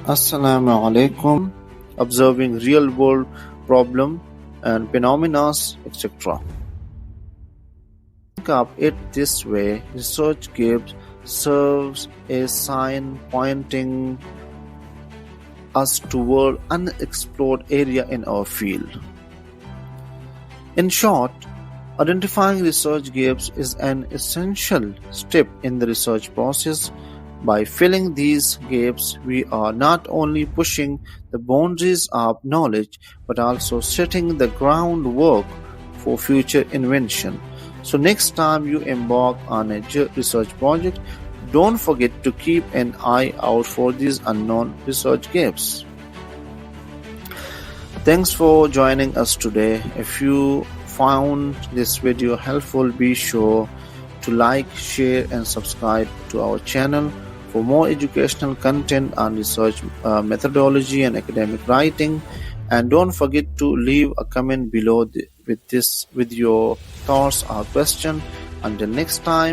Assalamu alaikum. Observing real world problem and phenomena, etc. Think of it this way: research gives serves a sign pointing us toward unexplored area in our field. In short, identifying research gaps is an essential step in the research process. By filling these gaps, we are not only pushing the boundaries of knowledge but also setting the groundwork for future invention. So, next time you embark on a research project, don't forget to keep an eye out for these unknown research gaps. Thanks for joining us today. If you found this video helpful, be sure to like, share, and subscribe to our channel for more educational content on research methodology and academic writing. And don't forget to leave a comment below with your thoughts or question. Until next time.